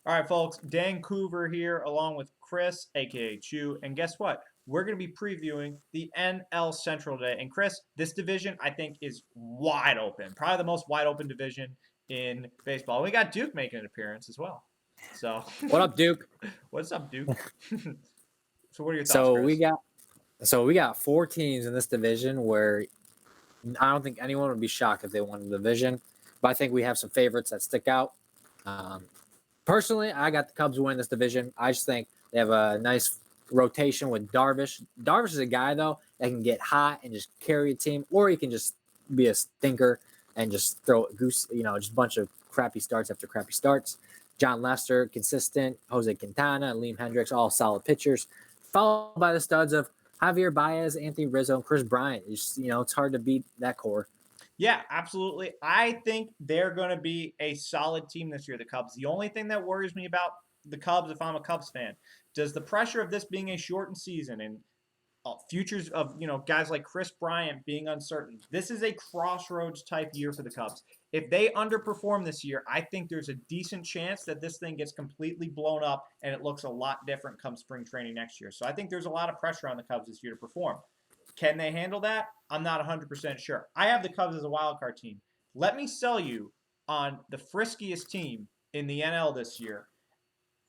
All right, folks. Dan Coover here, along with Chris, aka Chew, and guess what? We're going to be previewing the NL Central today. And Chris, this division I think is wide open, probably the most wide open division in baseball. We got Duke making an appearance as well. So, What up, Duke? what's up, Duke? So, what are your thoughts, So we Chris? got so we got four teams in this division where I don't think anyone would be shocked if they won the division, but I think we have some favorites that stick out. Um, Personally, I got the Cubs winning this division. I just think they have a nice rotation with Darvish. Darvish is a guy though that can get hot and just carry a team, or he can just be a stinker and just throw goose, just a bunch of crappy starts after crappy starts. John Lester, consistent. Jose Quintana, Liam Hendricks, all solid pitchers. Followed by the studs of Javier Baez, Anthony Rizzo, and Chris Bryant. It's hard to beat that core. Yeah, absolutely. I think they're going to be a solid team this year, the Cubs. The only thing that worries me about the Cubs, if I'm a Cubs fan, does the pressure of this being a shortened season and futures of guys like Chris Bryant being uncertain. This is a crossroads type year for the Cubs. If they underperform this year, I think there's a decent chance that this thing gets completely blown up and it looks a lot different come spring training next year. So I think there's a lot of pressure on the Cubs this year to perform. Can they handle that? I'm not 100% sure. I have the Cubs as a wild card team. Let me sell you on the friskiest team in the NL this year.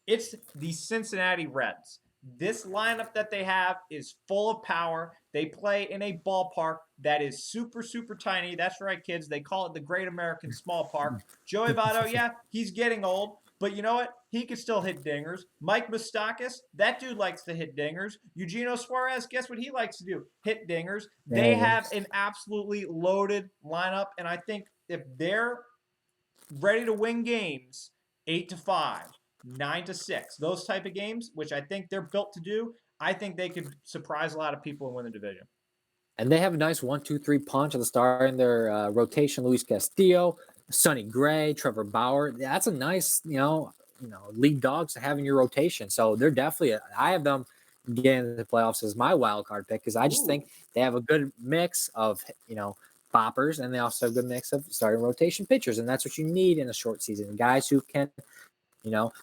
It's the Cincinnati Reds. This lineup that they have is full of power. They play in a ballpark that is super, super tiny. That's right, kids. They call it the Great American Small Park. Joey Votto, yeah, he's getting old, but you know what? He can still hit dingers. Mike Moustakas, that dude likes to hit dingers. Eugenio Suarez, guess what he likes to do? Hit dingers. They have an absolutely loaded lineup, and I think if they're ready to win games 8-5, 9-6, those type of games, which I think they're built to do, I think they could surprise a lot of people and win the division. And they have a nice 1-2-3 punch at the start in their rotation. Luis Castillo, Sonny Gray, Trevor Bauer. That's a nice, lead dogs to have in your rotation. So they're definitely. I have them getting into the playoffs as my wild card pick because I just think they have a good mix of boppers, and they also have a good mix of starting rotation pitchers, and that's what you need in a short season. Guys who can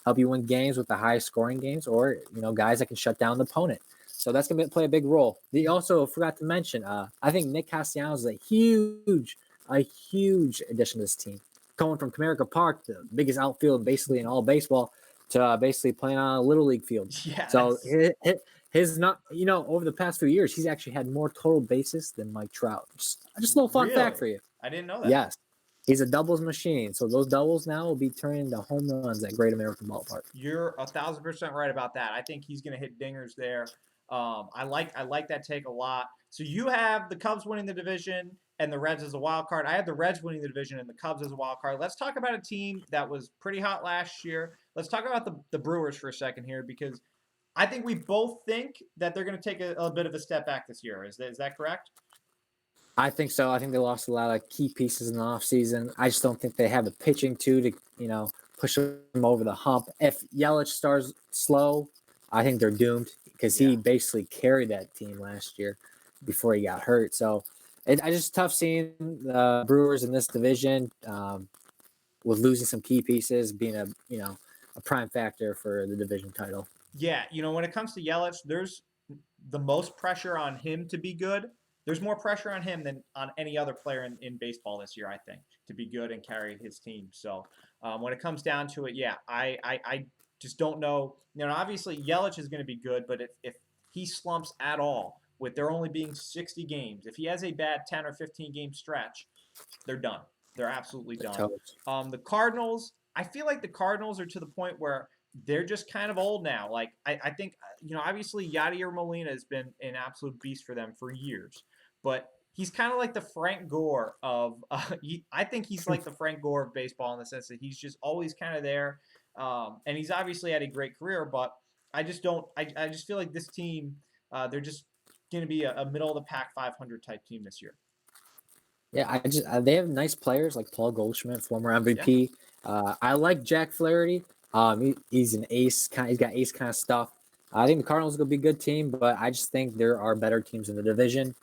help you win games with the high scoring games, or guys that can shut down the opponent. So that's going to play a big role. They also forgot to mention, I think Nick Castellanos is a huge addition to this team. Going from Comerica Park, the biggest outfield basically in all baseball, to basically playing on a little league field. Yes. So his not over the past few years, he's actually had more total bases than Mike Trout. Just a little fun fact for you. I didn't know that. Yes. He's a doubles machine. So those doubles now will be turning into home runs at Great American Ballpark. You're 1,000% right about that. I think he's going to hit dingers there. I like that take a lot. So you have the Cubs winning the division and the Reds as a wild card. I have the Reds winning the division and the Cubs as a wild card. Let's talk about a team that was pretty hot last year. Let's talk about the Brewers for a second here, because I think we both think that they're going to take a bit of a step back this year. Is that correct? I think so. I think they lost a lot of key pieces in the offseason. I just don't think they have the pitching to push them over the hump. If Yelich starts slow, I think they're doomed because he basically carried that team last year before he got hurt. So it's just tough seeing the Brewers in this division with losing some key pieces, being a prime factor for the division title. Yeah, when it comes to Yelich, there's the most pressure on him to be good. There's more pressure on him than on any other player in baseball this year, I think, to be good and carry his team. So when it comes down to it, yeah, I just don't know. Obviously Yelich is going to be good, but if he slumps at all, with there only being 60 games, if he has a bad 10 or 15 game stretch, they're done. They're absolutely done. The Cardinals, I feel like the Cardinals are to the point where they're just kind of old now. Like I think obviously Yadier Molina has been an absolute beast for them for years, but he's kind of like the Frank Gore of. I think he's like the Frank Gore of baseball in the sense that he's just always kind of there, and he's obviously had a great career. But I just don't. I just feel like this team, they're just going to be a middle of the pack 500 type team this year. Yeah, they have nice players like Paul Goldschmidt, former MVP. Yeah. I like Jack Flaherty. He's an ace. He's got ace kind of stuff. I think the Cardinals will be a good team, but I just think there are better teams in the division.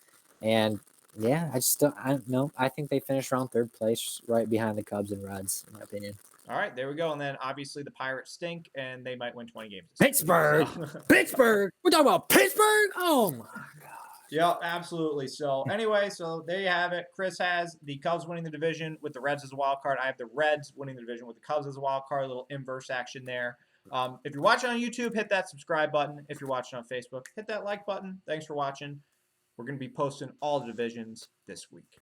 And yeah, I don't know. I think they finished around third place, right behind the Cubs and Reds, in my opinion. All right, there we go. And then obviously the Pirates stink, and they might win 20 games. Pittsburgh. So. Pittsburgh. We're talking about Pittsburgh. Oh my God. Yeah, absolutely. So anyway, so there you have it. Chris has the Cubs winning the division with the Reds as a wild card. I have the Reds winning the division with the Cubs as a wild card. A little inverse action there. If you're watching on YouTube, hit that subscribe button. If you're watching on Facebook, hit that like button. Thanks for watching. We're going to be posting all the divisions this week.